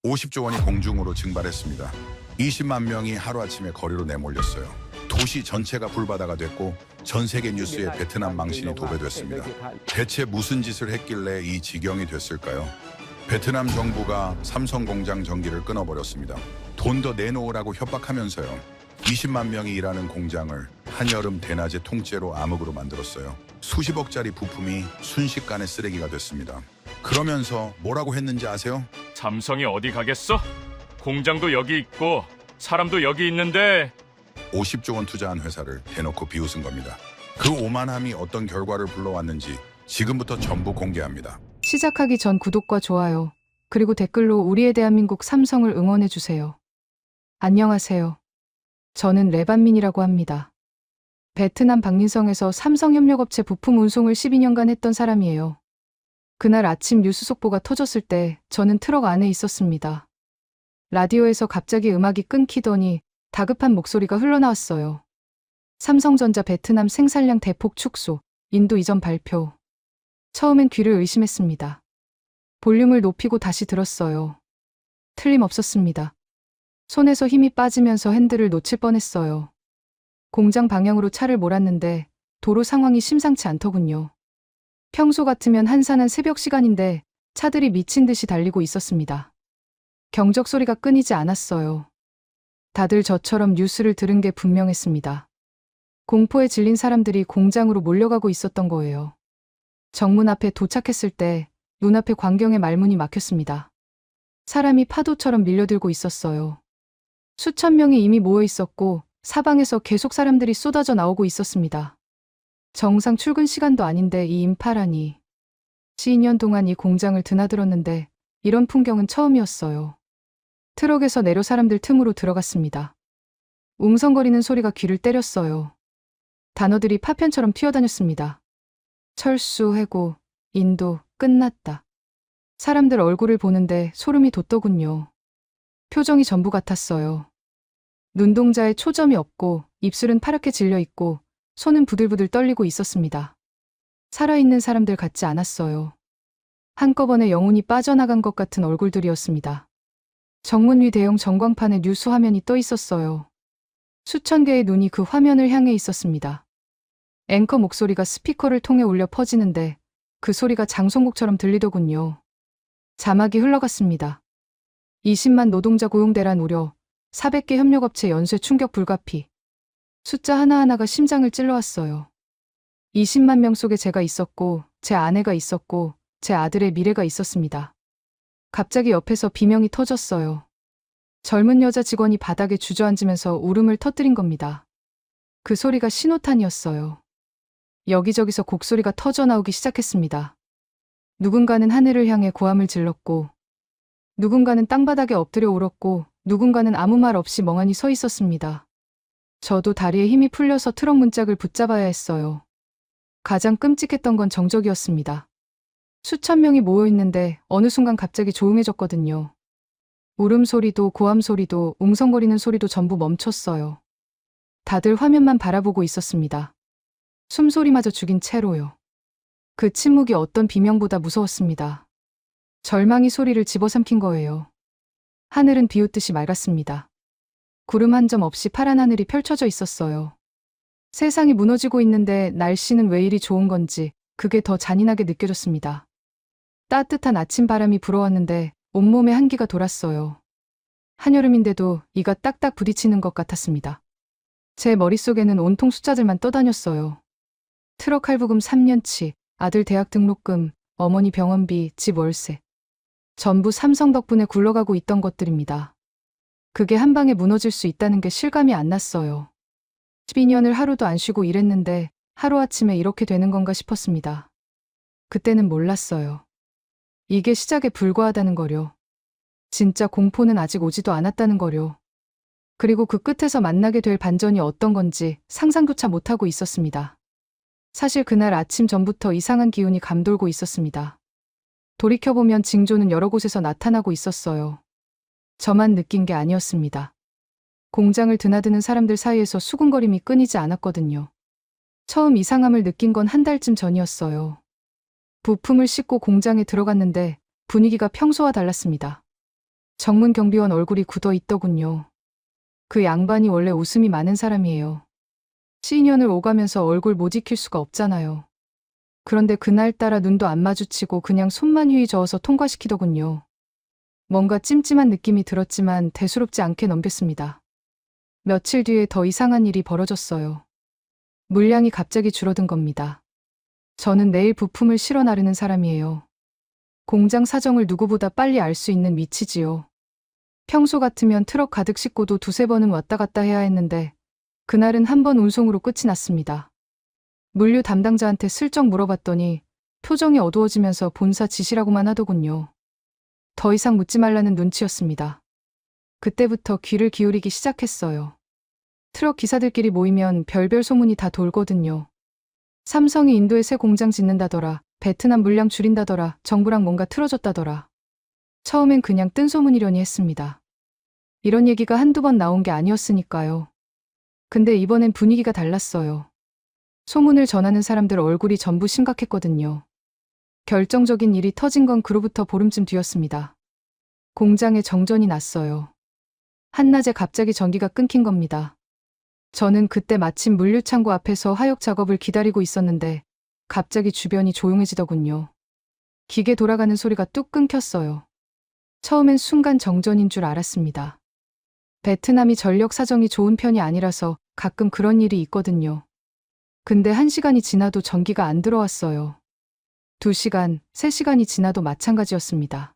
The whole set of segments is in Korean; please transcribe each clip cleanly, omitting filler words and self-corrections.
50조 원이 공중으로 증발했습니다. 20만 명이 하루아침에 거리로 내몰렸어요. 도시 전체가 불바다가 됐고 전 세계 뉴스에 베트남 망신이 도배됐습니다. 대체 무슨 짓을 했길래 이 지경이 됐을까요? 베트남 정부가 삼성 공장 전기를 끊어버렸습니다. 돈 더 내놓으라고 협박하면서요. 20만 명이 일하는 공장을 한여름 대낮에 통째로 암흑으로 만들었어요. 수십억짜리 부품이 순식간에 쓰레기가 됐습니다. 그러면서 뭐라고 했는지 아세요? 삼성이 어디 가겠어? 공장도 여기 있고 사람도 여기 있는데. 50조 원 투자한 회사를 대놓고 비웃은 겁니다. 그 오만함이 어떤 결과를 불러왔는지 지금부터 전부 공개합니다. 시작하기 전 구독과 좋아요, 그리고 댓글로 우리의 대한민국 삼성을 응원해주세요. 안녕하세요. 저는 레반민이라고 합니다. 베트남 박린성에서 삼성협력업체 부품 운송을 12년간 했던 사람이에요. 그날 아침 뉴스 속보가 터졌을 때 저는 트럭 안에 있었습니다. 라디오에서 갑자기 음악이 끊기더니 다급한 목소리가 흘러나왔어요. 삼성전자 베트남 생산량 대폭 축소, 인도 이전 발표. 처음엔 귀를 의심했습니다. 볼륨을 높이고 다시 들었어요. 틀림없었습니다. 손에서 힘이 빠지면서 핸들을 놓칠 뻔했어요. 공장 방향으로 차를 몰았는데 도로 상황이 심상치 않더군요. 평소 같으면 한산한 새벽 시간인데 차들이 미친 듯이 달리고 있었습니다. 경적 소리가 끊이지 않았어요. 다들 저처럼 뉴스를 들은 게 분명했습니다. 공포에 질린 사람들이 공장으로 몰려가고 있었던 거예요. 정문 앞에 도착했을 때 눈앞에 광경의 말문이 막혔습니다. 사람이 파도처럼 밀려들고 있었어요. 수천 명이 이미 모여 있었고 사방에서 계속 사람들이 쏟아져 나오고 있었습니다. 정상 출근 시간도 아닌데 이 인파라니. 12년 동안 이 공장을 드나들었는데 이런 풍경은 처음이었어요. 트럭에서 내려 사람들 틈으로 들어갔습니다. 웅성거리는 소리가 귀를 때렸어요. 단어들이 파편처럼 튀어다녔습니다. 철수, 해고, 인도, 끝났다. 사람들 얼굴을 보는데 소름이 돋더군요. 표정이 전부 같았어요. 눈동자에 초점이 없고 입술은 파랗게 질려 있고 손은 부들부들 떨리고 있었습니다. 살아있는 사람들 같지 않았어요. 한꺼번에 영혼이 빠져나간 것 같은 얼굴들이었습니다. 정문 위 대형 전광판에 뉴스 화면이 떠 있었어요. 수천 개의 눈이 그 화면을 향해 있었습니다. 앵커 목소리가 스피커를 통해 울려 퍼지는데 그 소리가 장송곡처럼 들리더군요. 자막이 흘러갔습니다. 20만 노동자 고용대란 우려, 400개 협력업체 연쇄 충격 불가피. 숫자 하나하나가 심장을 찔러왔어요. 20만 명 속에 제가 있었고, 제 아내가 있었고, 제 아들의 미래가 있었습니다. 갑자기 옆에서 비명이 터졌어요. 젊은 여자 직원이 바닥에 주저앉으면서 울음을 터뜨린 겁니다. 그 소리가 신호탄이었어요. 여기저기서 곡소리가 터져나오기 시작했습니다. 누군가는 하늘을 향해 고함을 질렀고, 누군가는 땅바닥에 엎드려 울었고, 누군가는 아무 말 없이 멍하니 서 있었습니다. 저도 다리에 힘이 풀려서 트럭 문짝을 붙잡아야 했어요. 가장 끔찍했던 건 정적이었습니다. 수천 명이 모여 있는데 어느 순간 갑자기 조용해졌거든요. 울음소리도 고함소리도 웅성거리는 소리도 전부 멈췄어요. 다들 화면만 바라보고 있었습니다. 숨소리마저 죽인 채로요. 그 침묵이 어떤 비명보다 무서웠습니다. 절망이 소리를 집어삼킨 거예요. 하늘은 비웃듯이 맑았습니다. 구름 한 점 없이 파란 하늘이 펼쳐져 있었어요. 세상이 무너지고 있는데 날씨는 왜 이리 좋은 건지 그게 더 잔인하게 느껴졌습니다. 따뜻한 아침 바람이 불어왔는데 온몸에 한기가 돌았어요. 한여름인데도 이가 딱딱 부딪히는 것 같았습니다. 제 머릿속에는 온통 숫자들만 떠다녔어요. 트럭 할부금 3년치, 아들 대학 등록금, 어머니 병원비, 집 월세. 전부 삼성 덕분에 굴러가고 있던 것들입니다. 그게 한 방에 무너질 수 있다는 게 실감이 안 났어요. 12년을 하루도 안 쉬고 일했는데 하루아침에 이렇게 되는 건가 싶었습니다. 그때는 몰랐어요. 이게 시작에 불과하다는 거요. 진짜 공포는 아직 오지도 않았다는 거요. 그리고 그 끝에서 만나게 될 반전이 어떤 건지 상상조차 못하고 있었습니다. 사실 그날 아침 전부터 이상한 기운이 감돌고 있었습니다. 돌이켜보면 징조는 여러 곳에서 나타나고 있었어요. 저만 느낀 게 아니었습니다. 공장을 드나드는 사람들 사이에서 수군거림이 끊이지 않았거든요. 처음 이상함을 느낀 건 한 달쯤 전이었어요. 부품을 싣고 공장에 들어갔는데 분위기가 평소와 달랐습니다. 정문 경비원 얼굴이 굳어 있더군요. 그 양반이 원래 웃음이 많은 사람이에요. 시인년을 오가면서 얼굴 못 익힐 수가 없잖아요. 그런데 그날따라 눈도 안 마주치고 그냥 손만 휘휘 저어서 통과시키더군요. 뭔가 찜찜한 느낌이 들었지만 대수롭지 않게 넘겼습니다. 며칠 뒤에 더 이상한 일이 벌어졌어요. 물량이 갑자기 줄어든 겁니다. 저는 내일 부품을 실어 나르는 사람이에요. 공장 사정을 누구보다 빨리 알 수 있는 위치지요. 평소 같으면 트럭 가득 싣고도 두세 번은 왔다 갔다 해야 했는데 그날은 한 번 운송으로 끝이 났습니다. 물류 담당자한테 슬쩍 물어봤더니 표정이 어두워지면서 본사 지시라고만 하더군요. 더 이상 묻지 말라는 눈치였습니다. 그때부터 귀를 기울이기 시작했어요. 트럭 기사들끼리 모이면 별별 소문이 다 돌거든요. 삼성이 인도에 새 공장 짓는다더라, 베트남 물량 줄인다더라, 정부랑 뭔가 틀어졌다더라. 처음엔 그냥 뜬 소문이려니 했습니다. 이런 얘기가 한두 번 나온 게 아니었으니까요. 근데 이번엔 분위기가 달랐어요. 소문을 전하는 사람들 얼굴이 전부 심각했거든요. 결정적인 일이 터진 건 그로부터 보름쯤 뒤였습니다. 공장에 정전이 났어요. 한낮에 갑자기 전기가 끊긴 겁니다. 저는 그때 마침 물류창고 앞에서 하역 작업을 기다리고 있었는데 갑자기 주변이 조용해지더군요. 기계 돌아가는 소리가 뚝 끊겼어요. 처음엔 순간 정전인 줄 알았습니다. 베트남이 전력 사정이 좋은 편이 아니라서 가끔 그런 일이 있거든요. 근데 1시간이 지나도 전기가 안 들어왔어요. 2시간, 3시간이 지나도 마찬가지였습니다.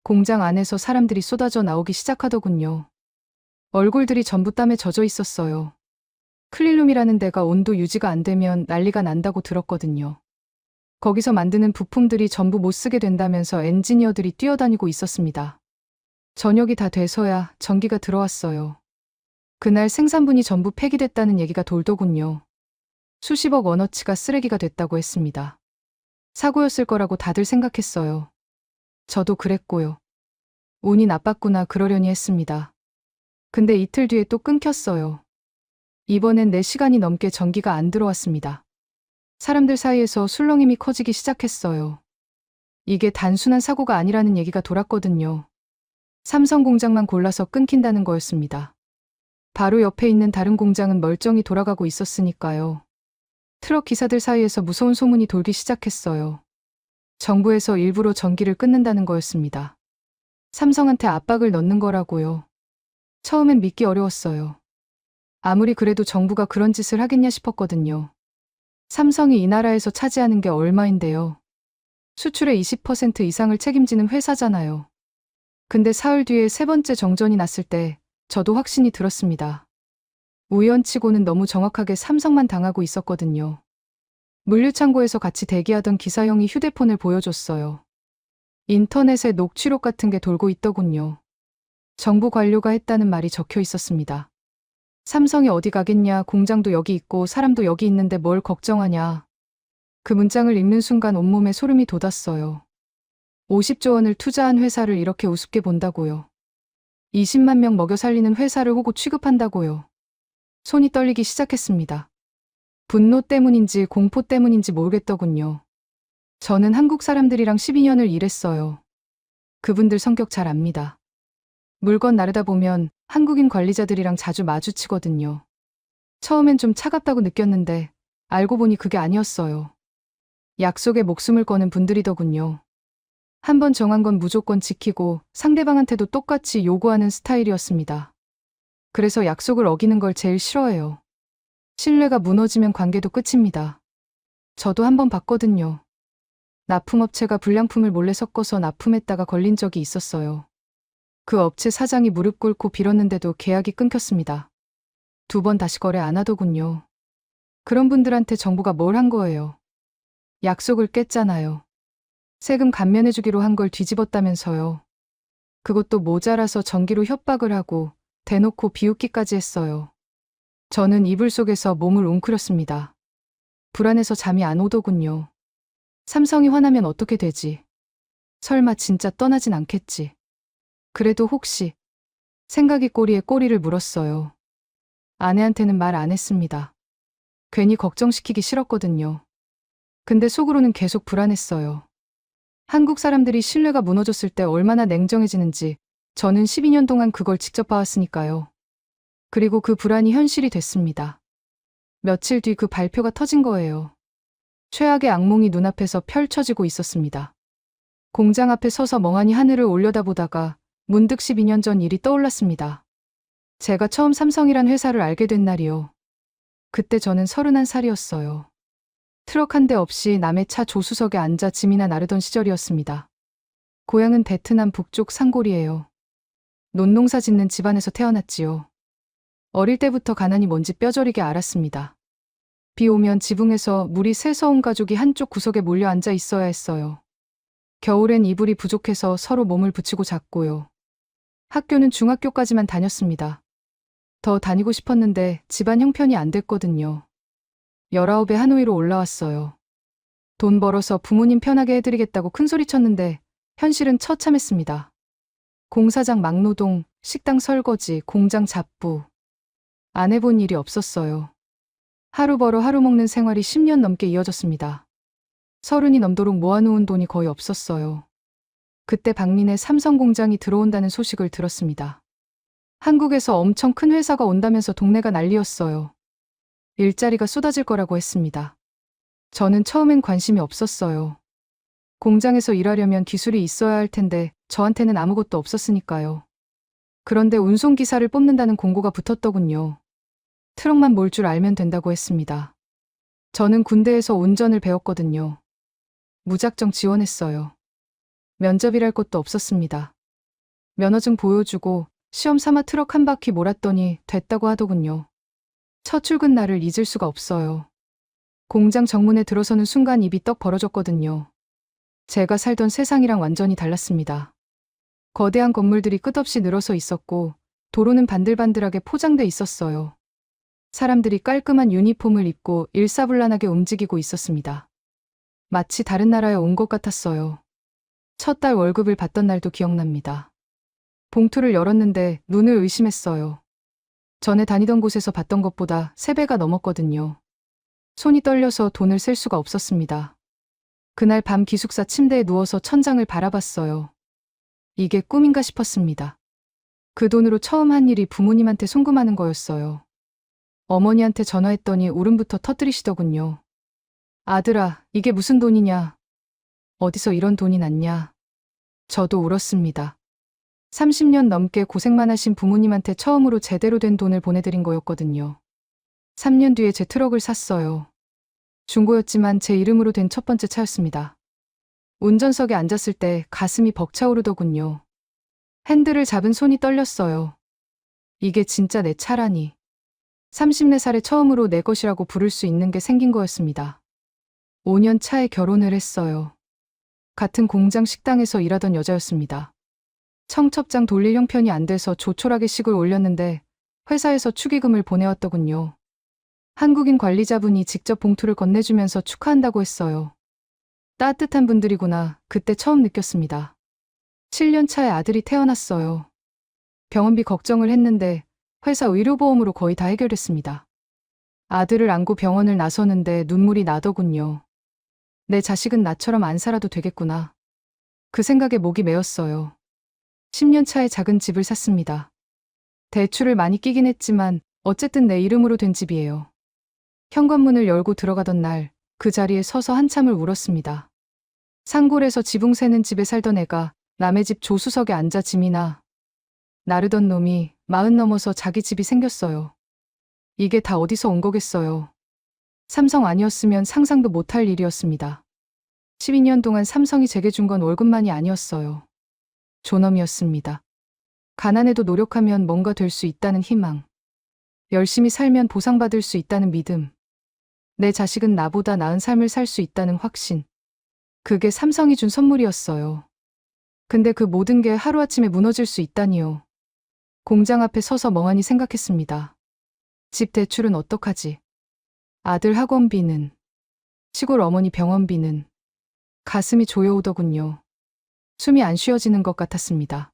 공장 안에서 사람들이 쏟아져 나오기 시작하더군요. 얼굴들이 전부 땀에 젖어 있었어요. 클린룸이라는 데가 온도 유지가 안 되면 난리가 난다고 들었거든요. 거기서 만드는 부품들이 전부 못 쓰게 된다면서 엔지니어들이 뛰어다니고 있었습니다. 저녁이 다 돼서야 전기가 들어왔어요. 그날 생산분이 전부 폐기됐다는 얘기가 돌더군요. 수십억 원어치가 쓰레기가 됐다고 했습니다. 사고였을 거라고 다들 생각했어요. 저도 그랬고요. 운이 나빴구나 그러려니 했습니다. 근데 이틀 뒤에 또 끊겼어요. 이번엔 4시간이 넘게 전기가 안 들어왔습니다. 사람들 사이에서 술렁임이 커지기 시작했어요. 이게 단순한 사고가 아니라는 얘기가 돌았거든요. 삼성 공장만 골라서 끊긴다는 거였습니다. 바로 옆에 있는 다른 공장은 멀쩡히 돌아가고 있었으니까요. 트럭 기사들 사이에서 무서운 소문이 돌기 시작했어요. 정부에서 일부러 전기를 끊는다는 거였습니다. 삼성한테 압박을 넣는 거라고요. 처음엔 믿기 어려웠어요. 아무리 그래도 정부가 그런 짓을 하겠냐 싶었거든요. 삼성이 이 나라에서 차지하는 게 얼마인데요. 수출의 20% 이상을 책임지는 회사잖아요. 근데 사흘 뒤에 3번째 정전이 났을 때 저도 확신이 들었습니다. 우연치고는 너무 정확하게 삼성만 당하고 있었거든요. 물류창고에서 같이 대기하던 기사형이 휴대폰을 보여줬어요. 인터넷에 녹취록 같은 게 돌고 있더군요. 정부 관료가 했다는 말이 적혀 있었습니다. 삼성이 어디 가겠냐, 공장도 여기 있고 사람도 여기 있는데 뭘 걱정하냐. 그 문장을 읽는 순간 온몸에 소름이 돋았어요. 50조 원을 투자한 회사를 이렇게 우습게 본다고요. 20만 명 먹여 살리는 회사를 호구 취급한다고요. 손이 떨리기 시작했습니다. 분노 때문인지 공포 때문인지 모르겠더군요. 저는 한국 사람들이랑 12년을 일했어요. 그분들 성격 잘 압니다. 물건 나르다 보면 한국인 관리자들이랑 자주 마주치거든요. 처음엔 좀 차갑다고 느꼈는데 알고 보니 그게 아니었어요. 약속에 목숨을 거는 분들이더군요. 한번 정한 건 무조건 지키고 상대방한테도 똑같이 요구하는 스타일이었습니다. 그래서 약속을 어기는 걸 제일 싫어해요. 신뢰가 무너지면 관계도 끝입니다. 저도 한번 봤거든요. 납품업체가 불량품을 몰래 섞어서 납품했다가 걸린 적이 있었어요. 그 업체 사장이 무릎 꿇고 빌었는데도 계약이 끊겼습니다. 2번 다시 거래 안 하더군요. 그런 분들한테 정부가 뭘 한 거예요? 약속을 깼잖아요. 세금 감면해주기로 한 걸 뒤집었다면서요. 그것도 모자라서 전기로 협박을 하고 대놓고 비웃기까지 했어요. 저는 이불 속에서 몸을 웅크렸습니다. 불안해서 잠이 안 오더군요. 삼성이 화나면 어떻게 되지? 설마 진짜 떠나진 않겠지. 그래도 혹시 생각이 꼬리에 꼬리를 물었어요. 아내한테는 말 안 했습니다. 괜히 걱정시키기 싫었거든요. 근데 속으로는 계속 불안했어요. 한국 사람들이 신뢰가 무너졌을 때 얼마나 냉정해지는지 저는 12년 동안 그걸 직접 봐왔으니까요. 그리고 그 불안이 현실이 됐습니다. 며칠 뒤 그 발표가 터진 거예요. 최악의 악몽이 눈앞에서 펼쳐지고 있었습니다. 공장 앞에 서서 멍하니 하늘을 올려다보다가 문득 12년 전 일이 떠올랐습니다. 제가 처음 삼성이란 회사를 알게 된 날이요. 그때 저는 31살이었어요. 트럭 한 대 없이 남의 차 조수석에 앉아 짐이나 나르던 시절이었습니다. 고향은 베트남 북쪽 산골이에요. 논농사 짓는 집안에서 태어났지요. 어릴 때부터 가난이 뭔지 뼈저리게 알았습니다. 비 오면 지붕에서 물이 새서 온 가족이 한쪽 구석에 몰려 앉아 있어야 했어요. 겨울엔 이불이 부족해서 서로 몸을 붙이고 잤고요. 학교는 중학교까지만 다녔습니다. 더 다니고 싶었는데 집안 형편이 안 됐거든요. 19에 하노이로 올라왔어요. 돈 벌어서 부모님 편하게 해드리겠다고 큰소리 쳤는데 현실은 처참했습니다. 공사장 막노동, 식당 설거지, 공장 잡부. 안 해본 일이 없었어요. 하루 벌어 하루 먹는 생활이 10년 넘게 이어졌습니다. 30이 넘도록 모아놓은 돈이 거의 없었어요. 그때 박민의 삼성 공장이 들어온다는 소식을 들었습니다. 한국에서 엄청 큰 회사가 온다면서 동네가 난리였어요. 일자리가 쏟아질 거라고 했습니다. 저는 처음엔 관심이 없었어요. 공장에서 일하려면 기술이 있어야 할 텐데 저한테는 아무것도 없었으니까요. 그런데 운송기사를 뽑는다는 공고가 붙었더군요. 트럭만 몰 줄 알면 된다고 했습니다. 저는 군대에서 운전을 배웠거든요. 무작정 지원했어요. 면접이랄 것도 없었습니다. 면허증 보여주고 시험 삼아 트럭 한 바퀴 몰았더니 됐다고 하더군요. 첫 출근 날을 잊을 수가 없어요. 공장 정문에 들어서는 순간 입이 떡 벌어졌거든요. 제가 살던 세상이랑 완전히 달랐습니다. 거대한 건물들이 끝없이 늘어서 있었고 도로는 반들반들하게 포장돼 있었어요. 사람들이 깔끔한 유니폼을 입고 일사불란하게 움직이고 있었습니다. 마치 다른 나라에 온 것 같았어요. 첫 달 월급을 받던 날도 기억납니다. 봉투를 열었는데 눈을 의심했어요. 전에 다니던 곳에서 받던 것보다 3배가 넘었거든요. 손이 떨려서 돈을 셀 수가 없었습니다. 그날 밤 기숙사 침대에 누워서 천장을 바라봤어요. 이게 꿈인가 싶었습니다. 그 돈으로 처음 한 일이 부모님한테 송금하는 거였어요. 어머니한테 전화했더니 울음부터 터뜨리시더군요. 아들아, 이게 무슨 돈이냐? 어디서 이런 돈이 났냐? 저도 울었습니다. 30년 넘게 고생만 하신 부모님한테 처음으로 제대로 된 돈을 보내드린 거였거든요. 3년 뒤에 제 트럭을 샀어요. 중고였지만 제 이름으로 된 첫 번째 차였습니다. 운전석에 앉았을 때 가슴이 벅차오르더군요. 핸들을 잡은 손이 떨렸어요. 이게 진짜 내 차라니. 34살에 처음으로 내 것이라고 부를 수 있는 게 생긴 거였습니다. 5년 차에 결혼을 했어요. 같은 공장 식당에서 일하던 여자였습니다. 청첩장 돌릴 형편이 안 돼서 조촐하게 식을 올렸는데 회사에서 축의금을 보내왔더군요. 한국인 관리자분이 직접 봉투를 건네주면서 축하한다고 했어요. 따뜻한 분들이구나, 그때 처음 느꼈습니다. 7년 차에 아들이 태어났어요. 병원비 걱정을 했는데 회사 의료보험으로 거의 다 해결됐습니다. 아들을 안고 병원을 나서는데 눈물이 나더군요. 내 자식은 나처럼 안 살아도 되겠구나. 그 생각에 목이 메었어요. 10년 차에 작은 집을 샀습니다. 대출을 많이 끼긴 했지만 어쨌든 내 이름으로 된 집이에요. 현관문을 열고 들어가던 날 그 자리에 서서 한참을 울었습니다. 산골에서 지붕 새는 집에 살던 애가 남의 집 조수석에 앉아 짐이나 나르던 놈이 40 넘어서 자기 집이 생겼어요. 이게 다 어디서 온 거겠어요. 삼성 아니었으면 상상도 못할 일이었습니다. 12년 동안 삼성이 제게 준 건 월급만이 아니었어요. 존엄이었습니다. 가난해도 노력하면 뭔가 될 수 있다는 희망. 열심히 살면 보상받을 수 있다는 믿음. 내 자식은 나보다 나은 삶을 살 수 있다는 확신. 그게 삼성이 준 선물이었어요. 근데 그 모든 게 하루아침에 무너질 수 있다니요. 공장 앞에 서서 멍하니 생각했습니다. 집 대출은 어떡하지? 아들 학원비는, 시골 어머니 병원비는. 가슴이 조여오더군요. 숨이 안 쉬어지는 것 같았습니다.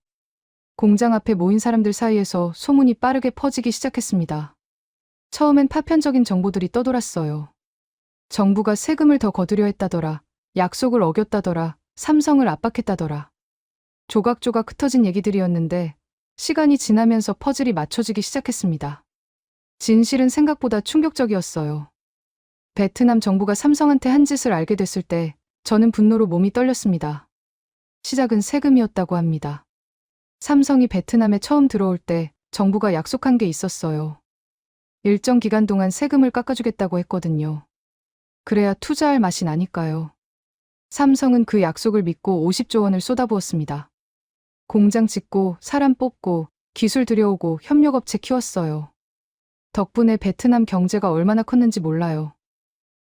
공장 앞에 모인 사람들 사이에서 소문이 빠르게 퍼지기 시작했습니다. 처음엔 파편적인 정보들이 떠돌았어요. 정부가 세금을 더 거두려 했다더라. 약속을 어겼다더라. 삼성을 압박했다더라. 조각조각 흩어진 얘기들이었는데 시간이 지나면서 퍼즐이 맞춰지기 시작했습니다. 진실은 생각보다 충격적이었어요. 베트남 정부가 삼성한테 한 짓을 알게 됐을 때 저는 분노로 몸이 떨렸습니다. 시작은 세금이었다고 합니다. 삼성이 베트남에 처음 들어올 때 정부가 약속한 게 있었어요. 일정 기간 동안 세금을 깎아주겠다고 했거든요. 그래야 투자할 맛이 나니까요. 삼성은 그 약속을 믿고 50조 원을 쏟아부었습니다. 공장 짓고 사람 뽑고 기술 들여오고 협력업체 키웠어요. 덕분에 베트남 경제가 얼마나 컸는지 몰라요.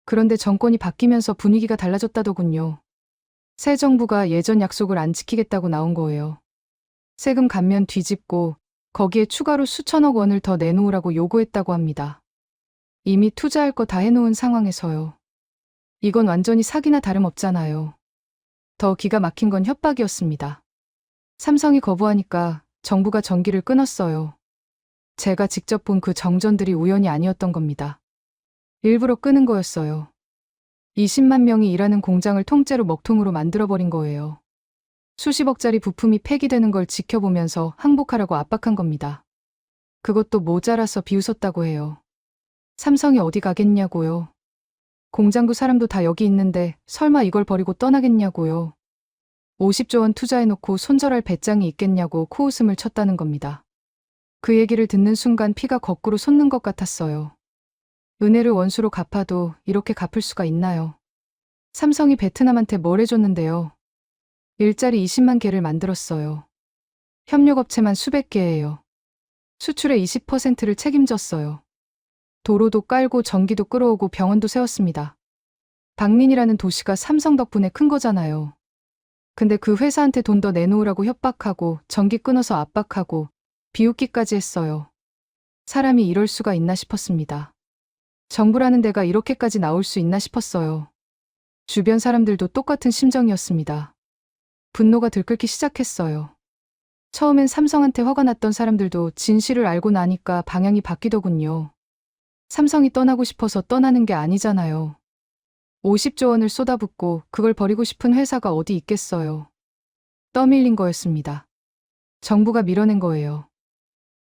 그런데 정권이 바뀌면서 분위기가 달라졌다더군요. 새 정부가 예전 약속을 안 지키겠다고 나온 거예요. 세금 감면 뒤집고 거기에 추가로 수천억 원을 더 내놓으라고 요구했다고 합니다. 이미 투자할 거 다 해놓은 상황에서요. 이건 완전히 사기나 다름없잖아요. 더 기가 막힌 건 협박이었습니다. 삼성이 거부하니까 정부가 전기를 끊었어요. 제가 직접 본 그 정전들이 우연이 아니었던 겁니다. 일부러 끄는 거였어요. 20만 명이 일하는 공장을 통째로 먹통으로 만들어버린 거예요. 수십억짜리 부품이 폐기되는 걸 지켜보면서 항복하라고 압박한 겁니다. 그것도 모자라서 비웃었다고 해요. 삼성이 어디 가겠냐고요. 공장도 사람도 다 여기 있는데 설마 이걸 버리고 떠나겠냐고요. 50조 원 투자해놓고 손절할 배짱이 있겠냐고 코웃음을 쳤다는 겁니다. 그 얘기를 듣는 순간 피가 거꾸로 솟는 것 같았어요. 은혜를 원수로 갚아도 이렇게 갚을 수가 있나요? 삼성이 베트남한테 뭘 해줬는데요. 일자리 20만 개를 만들었어요. 협력업체만 수백 개예요. 수출의 20%를 책임졌어요. 도로도 깔고 전기도 끌어오고 병원도 세웠습니다. 박린이라는 도시가 삼성 덕분에 큰 거잖아요. 근데 그 회사한테 돈 더 내놓으라고 협박하고 전기 끊어서 압박하고 비웃기까지 했어요. 사람이 이럴 수가 있나 싶었습니다. 정부라는 데가 이렇게까지 나올 수 있나 싶었어요. 주변 사람들도 똑같은 심정이었습니다. 분노가 들끓기 시작했어요. 처음엔 삼성한테 화가 났던 사람들도 진실을 알고 나니까 방향이 바뀌더군요. 삼성이 떠나고 싶어서 떠나는 게 아니잖아요. 50조 원을 쏟아붓고 그걸 버리고 싶은 회사가 어디 있겠어요. 떠밀린 거였습니다. 정부가 밀어낸 거예요.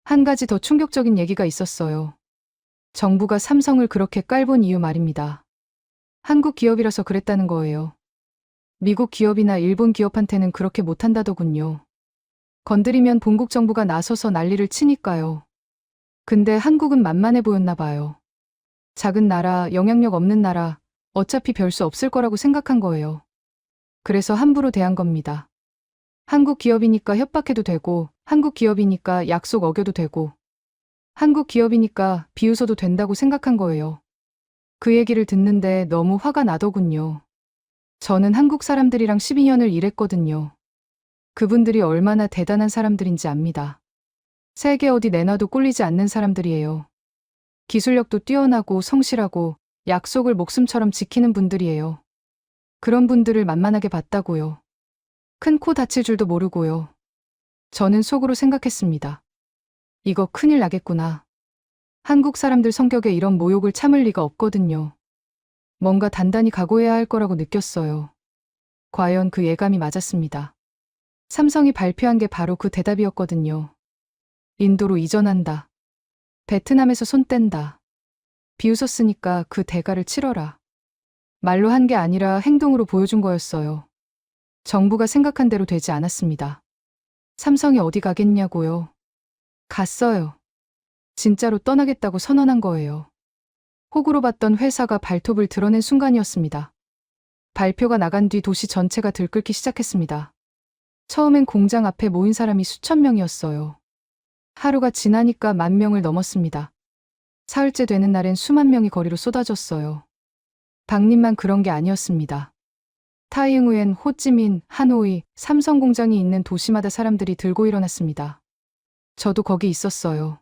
한 가지 더 충격적인 얘기가 있었어요. 정부가 삼성을 그렇게 깔본 이유 말입니다. 한국 기업이라서 그랬다는 거예요. 미국 기업이나 일본 기업한테는 그렇게 못한다더군요. 건드리면 본국 정부가 나서서 난리를 치니까요. 근데 한국은 만만해 보였나 봐요. 작은 나라, 영향력 없는 나라, 어차피 별 수 없을 거라고 생각한 거예요. 그래서 함부로 대한 겁니다. 한국 기업이니까 협박해도 되고, 한국 기업이니까 약속 어겨도 되고, 한국 기업이니까 비웃어도 된다고 생각한 거예요. 그 얘기를 듣는데 너무 화가 나더군요. 저는 한국 사람들이랑 12년을 일했거든요. 그분들이 얼마나 대단한 사람들인지 압니다. 세계 어디 내놔도 꿀리지 않는 사람들이에요. 기술력도 뛰어나고 성실하고 약속을 목숨처럼 지키는 분들이에요. 그런 분들을 만만하게 봤다고요. 큰 코 다칠 줄도 모르고요. 저는 속으로 생각했습니다. 이거 큰일 나겠구나. 한국 사람들 성격에 이런 모욕을 참을 리가 없거든요. 뭔가 단단히 각오해야 할 거라고 느꼈어요. 과연 그 예감이 맞았습니다. 삼성이 발표한 게 바로 그 대답이었거든요. 인도로 이전한다. 베트남에서 손 뗀다. 비웃었으니까 그 대가를 치러라. 말로 한 게 아니라 행동으로 보여준 거였어요. 정부가 생각한 대로 되지 않았습니다. 삼성이 어디 가겠냐고요. 갔어요. 진짜로 떠나겠다고 선언한 거예요. 호구로 봤던 회사가 발톱을 드러낸 순간이었습니다. 발표가 나간 뒤 도시 전체가 들끓기 시작했습니다. 처음엔 공장 앞에 모인 사람이 수천 명이었어요. 하루가 지나니까 10,000명을 넘었습니다. 사흘째 되는 날엔 수만 명이 거리로 쏟아졌어요. 박린만 그런 게 아니었습니다. 타이응우엔, 호찌민, 하노이, 삼성 공장이 있는 도시마다 사람들이 들고 일어났습니다. 저도 거기 있었어요.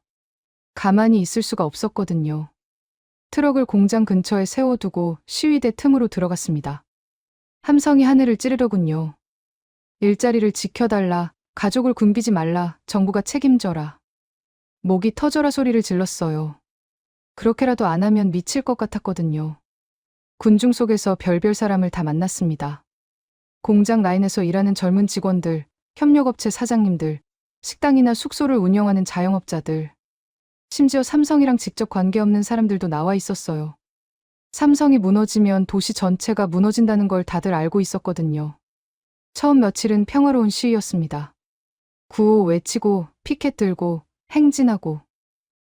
가만히 있을 수가 없었거든요. 트럭을 공장 근처에 세워두고 시위대 틈으로 들어갔습니다. 함성이 하늘을 찌르더군요. 일자리를 지켜달라, 가족을 굶기지 말라, 정부가 책임져라. 목이 터져라 소리를 질렀어요. 그렇게라도 안 하면 미칠 것 같았거든요. 군중 속에서 별별 사람을 다 만났습니다. 공장 라인에서 일하는 젊은 직원들, 협력업체 사장님들, 식당이나 숙소를 운영하는 자영업자들, 심지어 삼성이랑 직접 관계없는 사람들도 나와 있었어요. 삼성이 무너지면 도시 전체가 무너진다는 걸 다들 알고 있었거든요. 처음 며칠은 평화로운 시위였습니다. 구호 외치고 피켓 들고 행진하고.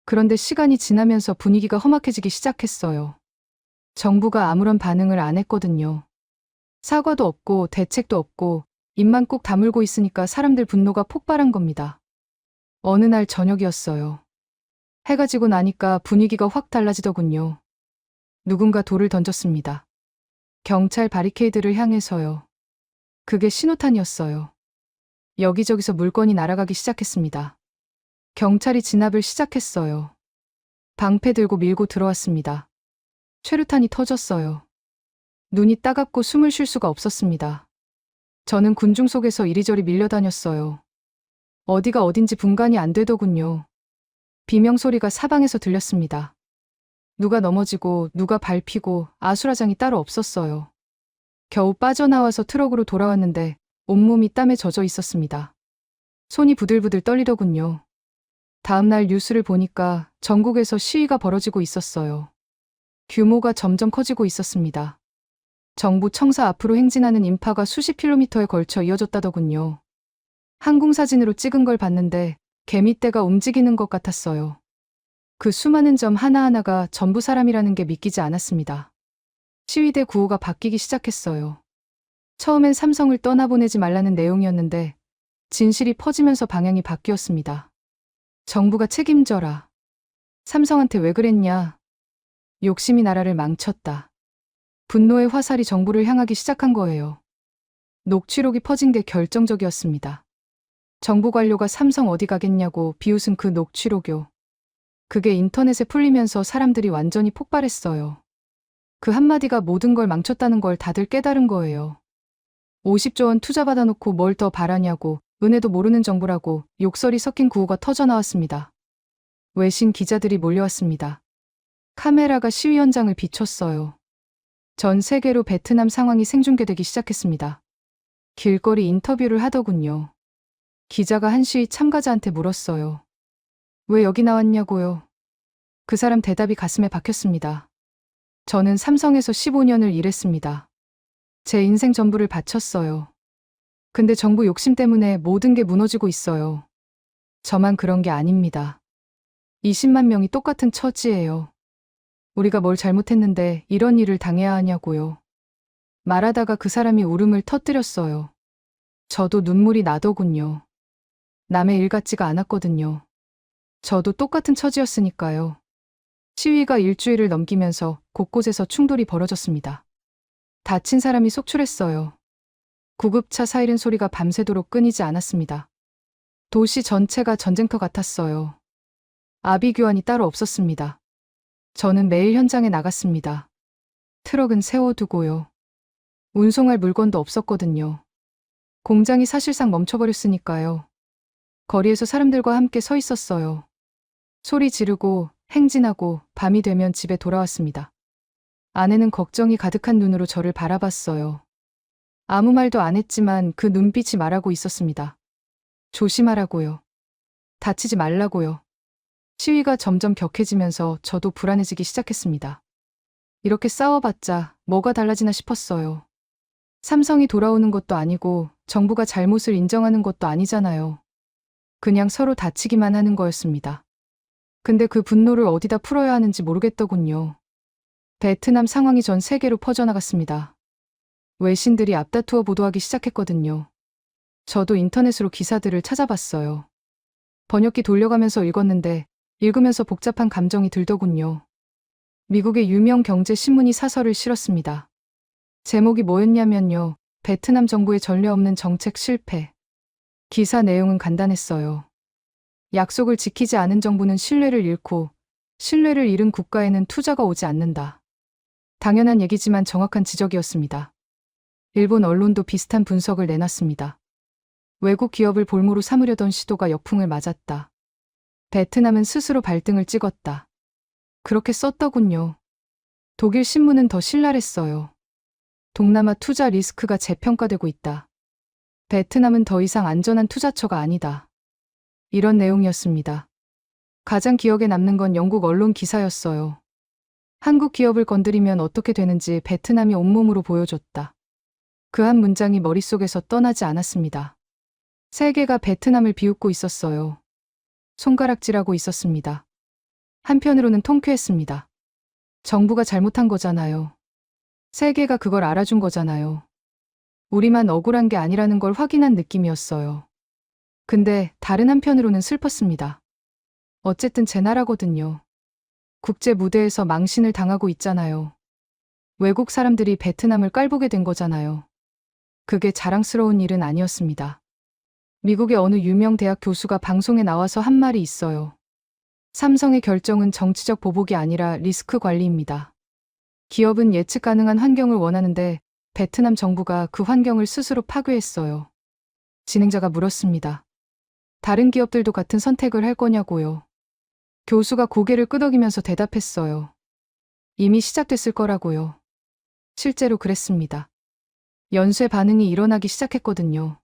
그런데 시간이 지나면서 분위기가 험악해지기 시작했어요. 정부가 아무런 반응을 안 했거든요. 사과도 없고 대책도 없고 입만 꾹 다물고 있으니까 사람들 분노가 폭발한 겁니다. 어느 날 저녁이었어요. 해가 지고 나니까 분위기가 확 달라지더군요. 누군가 돌을 던졌습니다. 경찰 바리케이드를 향해서요. 그게 신호탄이었어요. 여기저기서 물건이 날아가기 시작했습니다. 경찰이 진압을 시작했어요. 방패 들고 밀고 들어왔습니다. 최루탄이 터졌어요. 눈이 따갑고 숨을 쉴 수가 없었습니다. 저는 군중 속에서 이리저리 밀려다녔어요. 어디가 어딘지 분간이 안 되더군요. 비명소리가 사방에서 들렸습니다. 누가 넘어지고 누가 밟히고 아수라장이 따로 없었어요. 겨우 빠져나와서 트럭으로 돌아왔는데 온몸이 땀에 젖어 있었습니다. 손이 부들부들 떨리더군요. 다음날 뉴스를 보니까 전국에서 시위가 벌어지고 있었어요. 규모가 점점 커지고 있었습니다. 정부 청사 앞으로 행진하는 인파가 수십 킬로미터에 걸쳐 이어졌다더군요. 항공사진으로 찍은 걸 봤는데 개미떼가 움직이는 것 같았어요. 그 수많은 점 하나하나가 전부 사람이라는 게 믿기지 않았습니다. 시위대 구호가 바뀌기 시작했어요. 처음엔 삼성을 떠나보내지 말라는 내용이었는데 진실이 퍼지면서 방향이 바뀌었습니다. 정부가 책임져라. 삼성한테 왜 그랬냐. 욕심이 나라를 망쳤다. 분노의 화살이 정부를 향하기 시작한 거예요. 녹취록이 퍼진 게 결정적이었습니다. 정부 관료가 삼성 어디 가겠냐고 비웃은 그 녹취록요. 그게 인터넷에 풀리면서 사람들이 완전히 폭발했어요. 그 한마디가 모든 걸 망쳤다는 걸 다들 깨달은 거예요. 50조 원 투자받아 놓고 뭘 더 바라냐고, 은혜도 모르는 정부라고 욕설이 섞인 구호가 터져나왔습니다. 외신 기자들이 몰려왔습니다. 카메라가 시위 현장을 비췄어요. 전 세계로 베트남 상황이 생중계되기 시작했습니다. 길거리 인터뷰를 하더군요. 기자가 한 시위 참가자한테 물었어요. 왜 여기 나왔냐고요? 그 사람 대답이 가슴에 박혔습니다. 저는 삼성에서 15년을 일했습니다. 제 인생 전부를 바쳤어요. 근데 정부 욕심 때문에 모든 게 무너지고 있어요. 저만 그런 게 아닙니다. 20만 명이 똑같은 처지예요. 우리가 뭘 잘못했는데 이런 일을 당해야 하냐고요. 말하다가 그 사람이 울음을 터뜨렸어요. 저도 눈물이 나더군요. 남의 일 같지가 않았거든요. 저도 똑같은 처지였으니까요. 시위가 일주일을 넘기면서 곳곳에서 충돌이 벌어졌습니다. 다친 사람이 속출했어요. 구급차 사이렌 소리가 밤새도록 끊이지 않았습니다. 도시 전체가 전쟁터 같았어요. 아비규환이 따로 없었습니다. 저는 매일 현장에 나갔습니다. 트럭은 세워두고요. 운송할 물건도 없었거든요. 공장이 사실상 멈춰버렸으니까요. 거리에서 사람들과 함께 서 있었어요. 소리 지르고 행진하고 밤이 되면 집에 돌아왔습니다. 아내는 걱정이 가득한 눈으로 저를 바라봤어요. 아무 말도 안 했지만 그 눈빛이 말하고 있었습니다. 조심하라고요. 다치지 말라고요. 시위가 점점 격해지면서 저도 불안해지기 시작했습니다. 이렇게 싸워봤자 뭐가 달라지나 싶었어요. 삼성이 돌아오는 것도 아니고 정부가 잘못을 인정하는 것도 아니잖아요. 그냥 서로 다치기만 하는 거였습니다. 근데 그 분노를 어디다 풀어야 하는지 모르겠더군요. 베트남 상황이 전 세계로 퍼져나갔습니다. 외신들이 앞다투어 보도하기 시작했거든요. 저도 인터넷으로 기사들을 찾아봤어요. 번역기 돌려가면서 읽었는데 읽으면서 복잡한 감정이 들더군요. 미국의 유명 경제 신문이 사설을 실었습니다. 제목이 뭐였냐면요. 베트남 정부의 전례 없는 정책 실패. 기사 내용은 간단했어요. 약속을 지키지 않은 정부는 신뢰를 잃고 신뢰를 잃은 국가에는 투자가 오지 않는다. 당연한 얘기지만 정확한 지적이었습니다. 일본 언론도 비슷한 분석을 내놨습니다. 외국 기업을 볼모로 삼으려던 시도가 역풍을 맞았다. 베트남은 스스로 발등을 찍었다. 그렇게 썼더군요. 독일 신문은 더 신랄했어요. 동남아 투자 리스크가 재평가되고 있다. 베트남은 더 이상 안전한 투자처가 아니다. 이런 내용이었습니다. 가장 기억에 남는 건 영국 언론 기사였어요. 한국 기업을 건드리면 어떻게 되는지 베트남이 온몸으로 보여줬다. 그 한 문장이 머릿속에서 떠나지 않았습니다. 세계가 베트남을 비웃고 있었어요. 손가락질하고 있었습니다. 한편으로는 통쾌했습니다. 정부가 잘못한 거잖아요. 세계가 그걸 알아준 거잖아요. 우리만 억울한 게 아니라는 걸 확인한 느낌이었어요. 근데 다른 한편으로는 슬펐습니다. 어쨌든 제 나라거든요. 국제 무대에서 망신을 당하고 있잖아요. 외국 사람들이 베트남을 깔보게 된 거잖아요. 그게 자랑스러운 일은 아니었습니다. 미국의 어느 유명 대학 교수가 방송에 나와서 한 말이 있어요. 삼성의 결정은 정치적 보복이 아니라 리스크 관리입니다. 기업은 예측 가능한 환경을 원하는데 베트남 정부가 그 환경을 스스로 파괴했어요. 진행자가 물었습니다. 다른 기업들도 같은 선택을 할 거냐고요. 교수가 고개를 끄덕이면서 대답했어요. 이미 시작됐을 거라고요. 실제로 그랬습니다. 연쇄 반응이 일어나기 시작했거든요.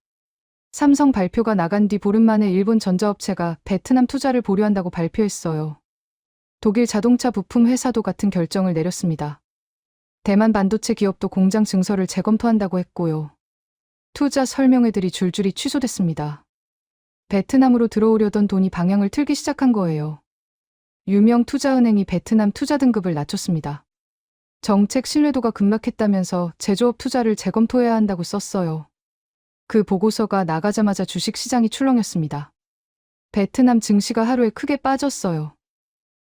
삼성 발표가 나간 뒤 보름 만에 일본 전자업체가 베트남 투자를 보류한다고 발표했어요. 독일 자동차 부품 회사도 같은 결정을 내렸습니다. 대만 반도체 기업도 공장 증설을 재검토한다고 했고요. 투자 설명회들이 줄줄이 취소됐습니다. 베트남으로 들어오려던 돈이 방향을 틀기 시작한 거예요. 유명 투자은행이 베트남 투자 등급을 낮췄습니다. 정책 신뢰도가 급락했다면서 제조업 투자를 재검토해야 한다고 썼어요. 그 보고서가 나가자마자 주식시장이 출렁였습니다. 베트남 증시가 하루에 크게 빠졌어요.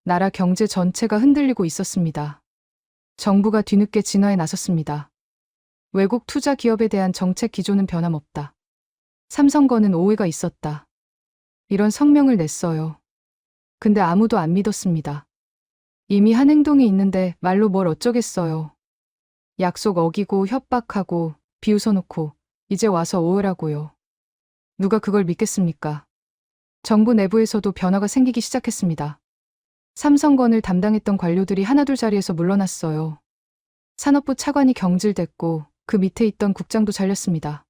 나라 경제 전체가 흔들리고 있었습니다. 정부가 뒤늦게 진화에 나섰습니다. 외국 투자 기업에 대한 정책 기조는 변함없다. 삼성과는 오해가 있었다. 이런 성명을 냈어요. 근데 아무도 안 믿었습니다. 이미 한 행동이 있는데 말로 뭘 어쩌겠어요. 약속 어기고 협박하고 비웃어놓고 이제 와서 오해라고요. 누가 그걸 믿겠습니까? 정부 내부에서도 변화가 생기기 시작했습니다. 삼성건을 담당했던 관료들이 하나둘 자리에서 물러났어요. 산업부 차관이 경질됐고 그 밑에 있던 국장도 잘렸습니다.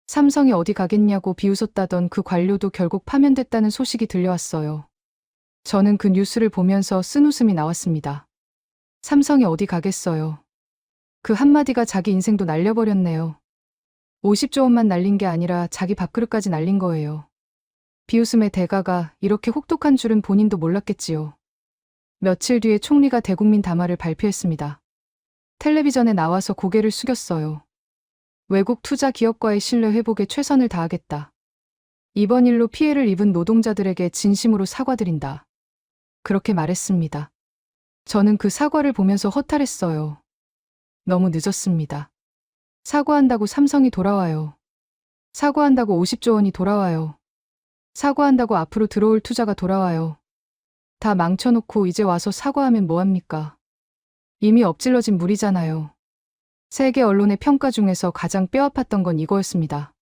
삼성이 어디 가겠냐고 비웃었다던 그 관료도 결국 파면됐다는 소식이 들려왔어요. 저는 그 뉴스를 보면서 쓴웃음이 나왔습니다. 삼성이 어디 가겠어요. 그 한마디가 자기 인생도 날려버렸네요. 50조 원만 날린 게 아니라 자기 밥그릇까지 날린 거예요. 비웃음의 대가가 이렇게 혹독한 줄은 본인도 몰랐겠지요. 며칠 뒤에 총리가 대국민 담화를 발표했습니다. 텔레비전에 나와서 고개를 숙였어요. 외국 투자 기업과의 신뢰 회복에 최선을 다하겠다. 이번 일로 피해를 입은 노동자들에게 진심으로 사과드린다. 그렇게 말했습니다. 저는 그 사과를 보면서 허탈했어요. 너무 늦었습니다. 사과한다고 삼성이 돌아와요. 사과한다고 50조 원이 돌아와요. 사과한다고 앞으로 들어올 투자가 돌아와요. 다 망쳐놓고 이제 와서 사과하면 뭐합니까? 이미 엎질러진 물이잖아요. 세계 언론의 평가 중에서 가장 뼈아팠던 건 이거였습니다.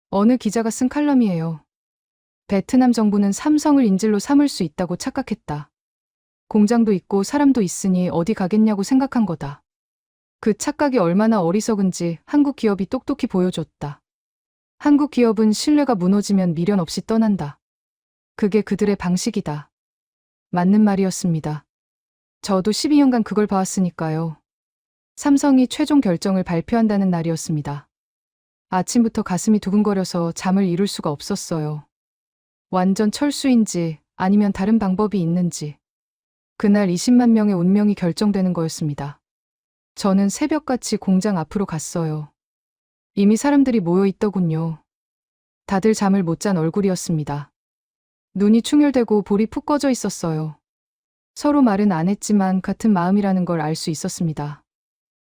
어느 기자가 쓴 칼럼이에요. 베트남 정부는 삼성을 인질로 삼을 수 있다고 착각했다. 공장도 있고 사람도 있으니 어디 가겠냐고 생각한 거다. 그 착각이 얼마나 어리석은지 한국 기업이 똑똑히 보여줬다. 한국 기업은 신뢰가 무너지면 미련 없이 떠난다. 그게 그들의 방식이다. 맞는 말이었습니다. 저도 12년간 그걸 봐왔으니까요. 삼성이 최종 결정을 발표한다는 날이었습니다. 아침부터 가슴이 두근거려서 잠을 이룰 수가 없었어요. 완전 철수인지 아니면 다른 방법이 있는지. 그날 20만 명의 운명이 결정되는 거였습니다. 저는 새벽같이 공장 앞으로 갔어요. 이미 사람들이 모여 있더군요. 다들 잠을 못 잔 얼굴이었습니다. 눈이 충혈되고 볼이 푹 꺼져 있었어요. 서로 말은 안 했지만 같은 마음이라는 걸 알 수 있었습니다.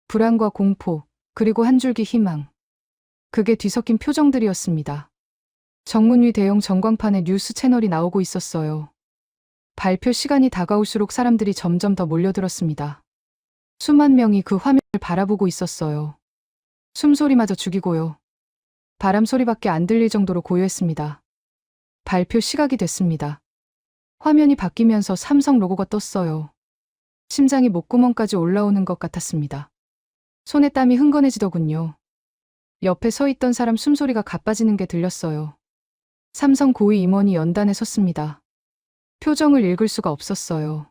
불안과 공포, 그리고 한 줄기 희망. 그게 뒤섞인 표정들이었습니다. 정문 위 대형 전광판에 뉴스 채널이 나오고 있었어요. 발표 시간이 다가올수록 사람들이 점점 더 몰려들었습니다. 수만 명이 그 화면을 바라보고 있었어요. 숨소리마저 죽이고요. 바람 소리밖에 안 들릴 정도로 고요했습니다. 발표 시각이 됐습니다. 화면이 바뀌면서 삼성 로고가 떴어요. 심장이 목구멍까지 올라오는 것 같았습니다. 손에 땀이 흥건해지더군요. 옆에 서 있던 사람 숨소리가 가빠지는 게 들렸어요. 삼성 고위 임원이 연단에 섰습니다. 표정을 읽을 수가 없었어요.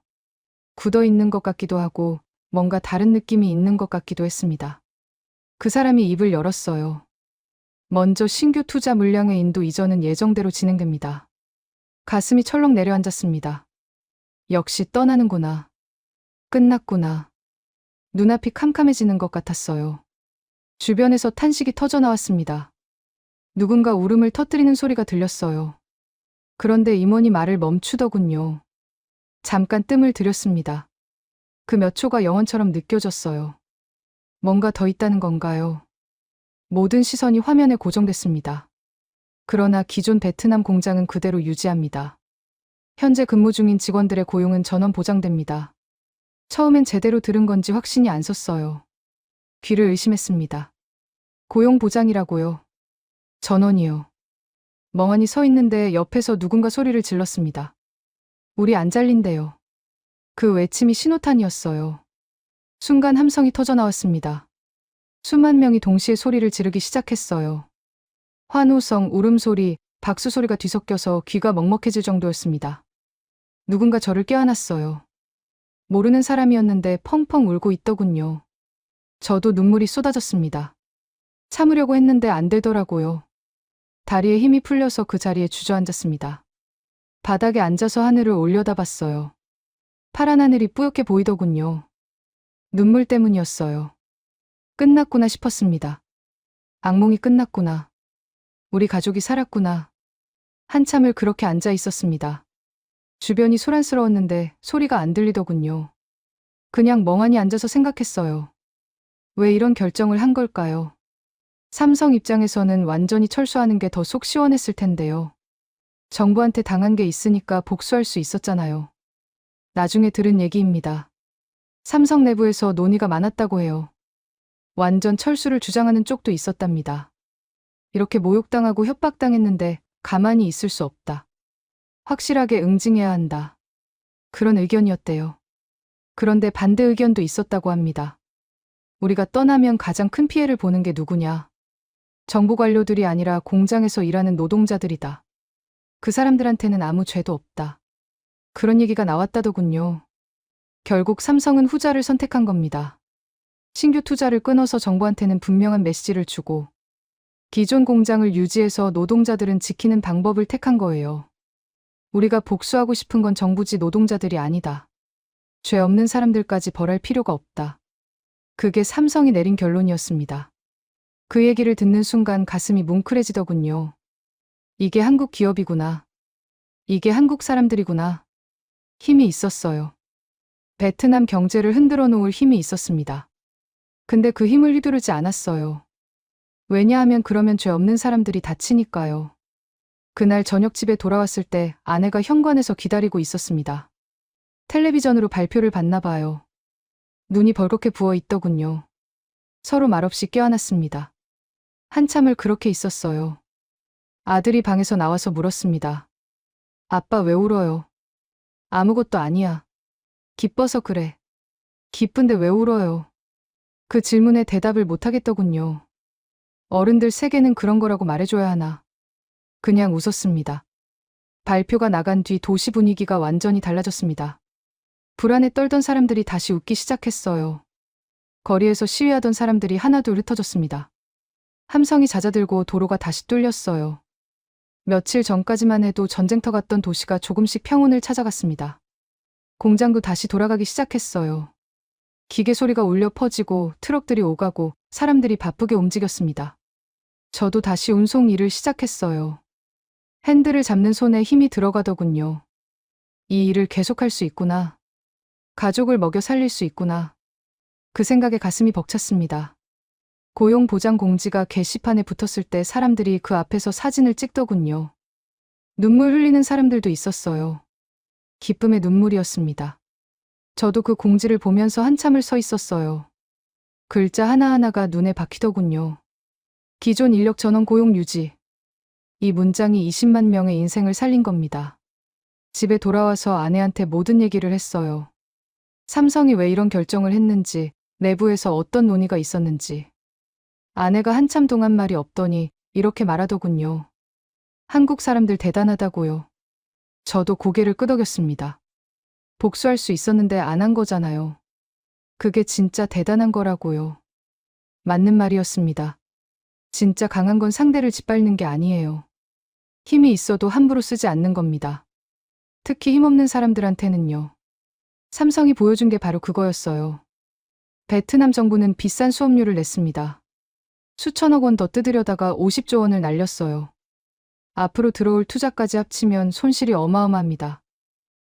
굳어 있는 것 같기도 하고 뭔가 다른 느낌이 있는 것 같기도 했습니다. 그 사람이 입을 열었어요. 먼저 신규 투자 물량의 인도 이전은 예정대로 진행됩니다. 가슴이 철렁 내려앉았습니다. 역시 떠나는구나. 끝났구나. 눈앞이 캄캄해지는 것 같았어요. 주변에서 탄식이 터져 나왔습니다. 누군가 울음을 터뜨리는 소리가 들렸어요. 그런데 임원이 말을 멈추더군요. 잠깐 뜸을 들였습니다. 그 몇 초가 영원처럼 느껴졌어요. 뭔가 더 있다는 건가요? 모든 시선이 화면에 고정됐습니다. 그러나 기존 베트남 공장은 그대로 유지합니다. 현재 근무 중인 직원들의 고용은 전원 보장됩니다. 처음엔 제대로 들은 건지 확신이 안 섰어요. 귀를 의심했습니다. 고용 보장이라고요? 전원이요. 멍하니 서 있는데 옆에서 누군가 소리를 질렀습니다. 우리 안 잘린대요. 그 외침이 신호탄이었어요. 순간 함성이 터져 나왔습니다. 수만 명이 동시에 소리를 지르기 시작했어요. 환호성, 울음소리, 박수소리가 뒤섞여서 귀가 먹먹해질 정도였습니다. 누군가 저를 껴안았어요. 모르는 사람이었는데 펑펑 울고 있더군요. 저도 눈물이 쏟아졌습니다. 참으려고 했는데 안 되더라고요. 다리에 힘이 풀려서 그 자리에 주저앉았습니다. 바닥에 앉아서 하늘을 올려다봤어요. 파란 하늘이 뿌옇게 보이더군요. 눈물 때문이었어요. 끝났구나 싶었습니다. 악몽이 끝났구나. 우리 가족이 살았구나. 한참을 그렇게 앉아 있었습니다. 주변이 소란스러웠는데 소리가 안 들리더군요. 그냥 멍하니 앉아서 생각했어요. 왜 이런 결정을 한 걸까요? 삼성 입장에서는 완전히 철수하는 게 더 속 시원했을 텐데요. 정부한테 당한 게 있으니까 복수할 수 있었잖아요. 나중에 들은 얘기입니다. 삼성 내부에서 논의가 많았다고 해요. 완전 철수를 주장하는 쪽도 있었답니다. 이렇게 모욕당하고 협박당했는데 가만히 있을 수 없다. 확실하게 응징해야 한다. 그런 의견이었대요. 그런데 반대 의견도 있었다고 합니다. 우리가 떠나면 가장 큰 피해를 보는 게 누구냐? 정부 관료들이 아니라 공장에서 일하는 노동자들이다. 그 사람들한테는 아무 죄도 없다. 그런 얘기가 나왔다더군요. 결국 삼성은 후자를 선택한 겁니다. 신규 투자를 끊어서 정부한테는 분명한 메시지를 주고 기존 공장을 유지해서 노동자들은 지키는 방법을 택한 거예요. 우리가 복수하고 싶은 건 정부지 노동자들이 아니다. 죄 없는 사람들까지 벌할 필요가 없다. 그게 삼성이 내린 결론이었습니다. 그 얘기를 듣는 순간 가슴이 뭉클해지더군요. 이게 한국 기업이구나. 이게 한국 사람들이구나. 힘이 있었어요. 베트남 경제를 흔들어 놓을 힘이 있었습니다. 근데 그 힘을 휘두르지 않았어요. 왜냐하면 그러면 죄 없는 사람들이 다치니까요. 그날 저녁 집에 돌아왔을 때 아내가 현관에서 기다리고 있었습니다. 텔레비전으로 발표를 봤나 봐요. 눈이 벌겋게 부어 있더군요. 서로 말없이 껴안았습니다. 한참을 그렇게 있었어요. 아들이 방에서 나와서 물었습니다. 아빠 왜 울어요? 아무것도 아니야. 기뻐서 그래. 기쁜데 왜 울어요? 그 질문에 대답을 못하겠더군요. 어른들 세계는 그런 거라고 말해줘야 하나. 그냥 웃었습니다. 발표가 나간 뒤 도시 분위기가 완전히 달라졌습니다. 불안에 떨던 사람들이 다시 웃기 시작했어요. 거리에서 시위하던 사람들이 하나둘 흩어졌습니다. 함성이 잦아들고 도로가 다시 뚫렸어요. 며칠 전까지만 해도 전쟁터 같던 도시가 조금씩 평온을 찾아갔습니다. 공장도 다시 돌아가기 시작했어요. 기계 소리가 울려 퍼지고 트럭들이 오가고 사람들이 바쁘게 움직였습니다. 저도 다시 운송 일을 시작했어요. 핸들을 잡는 손에 힘이 들어가더군요. 이 일을 계속할 수 있구나. 가족을 먹여 살릴 수 있구나. 그 생각에 가슴이 벅찼습니다. 고용보장 공지가 게시판에 붙었을 때 사람들이 그 앞에서 사진을 찍더군요. 눈물 흘리는 사람들도 있었어요. 기쁨의 눈물이었습니다. 저도 그 공지를 보면서 한참을 서 있었어요. 글자 하나하나가 눈에 박히더군요. 기존 인력 전원 고용 유지. 이 문장이 20만 명의 인생을 살린 겁니다. 집에 돌아와서 아내한테 모든 얘기를 했어요. 삼성이 왜 이런 결정을 했는지, 내부에서 어떤 논의가 있었는지. 아내가 한참 동안 말이 없더니 이렇게 말하더군요. 한국 사람들 대단하다고요. 저도 고개를 끄덕였습니다. 복수할 수 있었는데 안 한 거잖아요. 그게 진짜 대단한 거라고요. 맞는 말이었습니다. 진짜 강한 건 상대를 짓밟는 게 아니에요. 힘이 있어도 함부로 쓰지 않는 겁니다. 특히 힘없는 사람들한테는요. 삼성이 보여준 게 바로 그거였어요. 베트남 정부는 비싼 수업료를 냈습니다. 수천억 원 더 뜯으려다가 50조 원을 날렸어요. 앞으로 들어올 투자까지 합치면 손실이 어마어마합니다.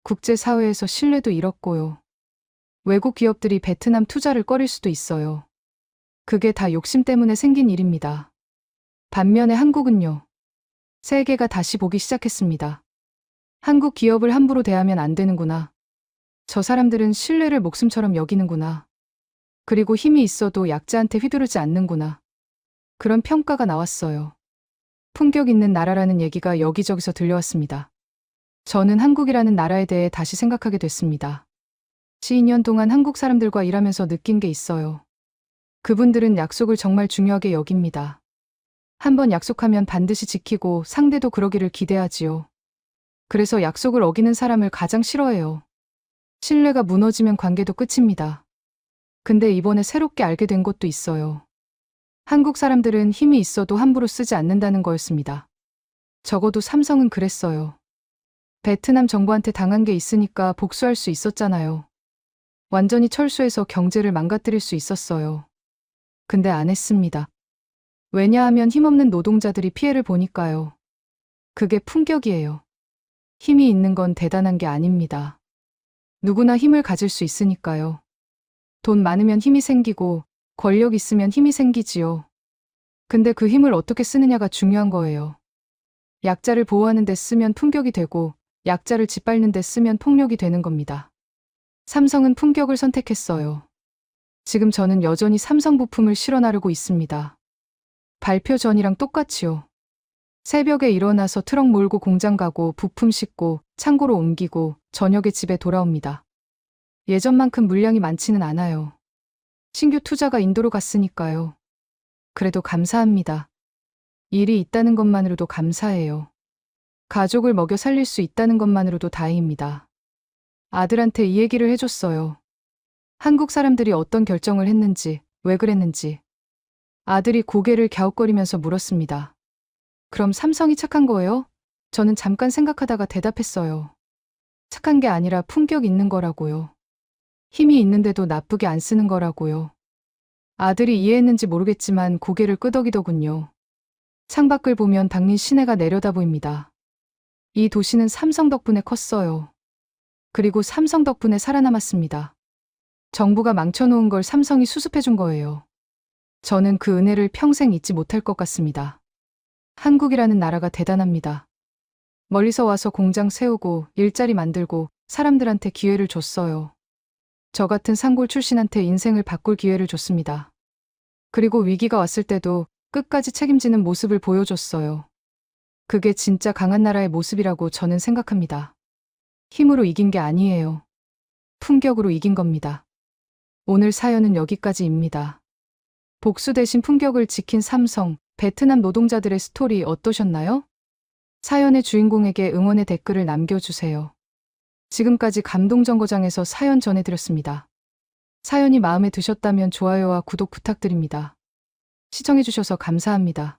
국제사회에서 신뢰도 잃었고요. 외국 기업들이 베트남 투자를 꺼릴 수도 있어요. 그게 다 욕심 때문에 생긴 일입니다. 반면에 한국은요. 세계가 다시 보기 시작했습니다. 한국 기업을 함부로 대하면 안 되는구나. 저 사람들은 신뢰를 목숨처럼 여기는구나. 그리고 힘이 있어도 약자한테 휘두르지 않는구나. 그런 평가가 나왔어요. 품격 있는 나라라는 얘기가 여기저기서 들려왔습니다. 저는 한국이라는 나라에 대해 다시 생각하게 됐습니다. 12년 동안 한국 사람들과 일하면서 느낀 게 있어요. 그분들은 약속을 정말 중요하게 여깁니다. 한번 약속하면 반드시 지키고 상대도 그러기를 기대하지요. 그래서 약속을 어기는 사람을 가장 싫어해요. 신뢰가 무너지면 관계도 끝입니다. 근데 이번에 새롭게 알게 된 것도 있어요. 한국 사람들은 힘이 있어도 함부로 쓰지 않는다는 거였습니다. 적어도 삼성은 그랬어요. 베트남 정부한테 당한 게 있으니까 복수할 수 있었잖아요. 완전히 철수해서 경제를 망가뜨릴 수 있었어요. 근데 안 했습니다. 왜냐하면 힘없는 노동자들이 피해를 보니까요. 그게 품격이에요. 힘이 있는 건 대단한 게 아닙니다. 누구나 힘을 가질 수 있으니까요. 돈 많으면 힘이 생기고 권력 있으면 힘이 생기지요. 근데 그 힘을 어떻게 쓰느냐가 중요한 거예요. 약자를 보호하는 데 쓰면 품격이 되고 약자를 짓밟는 데 쓰면 폭력이 되는 겁니다. 삼성은 품격을 선택했어요. 지금 저는 여전히 삼성 부품을 실어 나르고 있습니다. 발표 전이랑 똑같이요. 새벽에 일어나서 트럭 몰고 공장 가고 부품 싣고 창고로 옮기고 저녁에 집에 돌아옵니다. 예전만큼 물량이 많지는 않아요. 신규 투자가 인도로 갔으니까요. 그래도 감사합니다. 일이 있다는 것만으로도 감사해요. 가족을 먹여 살릴 수 있다는 것만으로도 다행입니다. 아들한테 이 얘기를 해줬어요. 한국 사람들이 어떤 결정을 했는지, 왜 그랬는지. 아들이 고개를 갸웃거리면서 물었습니다. 그럼 삼성이 착한 거예요? 저는 잠깐 생각하다가 대답했어요. 착한 게 아니라 품격 있는 거라고요. 힘이 있는데도 나쁘게 안 쓰는 거라고요. 아들이 이해했는지 모르겠지만 고개를 끄덕이더군요. 창밖을 보면 당린 시내가 내려다 보입니다. 이 도시는 삼성 덕분에 컸어요. 그리고 삼성 덕분에 살아남았습니다. 정부가 망쳐놓은 걸 삼성이 수습해준 거예요. 저는 그 은혜를 평생 잊지 못할 것 같습니다. 한국이라는 나라가 대단합니다. 멀리서 와서 공장 세우고 일자리 만들고 사람들한테 기회를 줬어요. 저 같은 상골 출신한테 인생을 바꿀 기회를 줬습니다. 그리고 위기가 왔을 때도 끝까지 책임지는 모습을 보여줬어요. 그게 진짜 강한 나라의 모습이라고 저는 생각합니다. 힘으로 이긴 게 아니에요. 품격으로 이긴 겁니다. 오늘 사연은 여기까지입니다. 복수 대신 품격을 지킨 삼성, 베트남 노동자들의 스토리 어떠셨나요? 사연의 주인공에게 응원의 댓글을 남겨주세요. 지금까지 감동정거장에서 사연 전해드렸습니다. 사연이 마음에 드셨다면 좋아요와 구독 부탁드립니다. 시청해주셔서 감사합니다.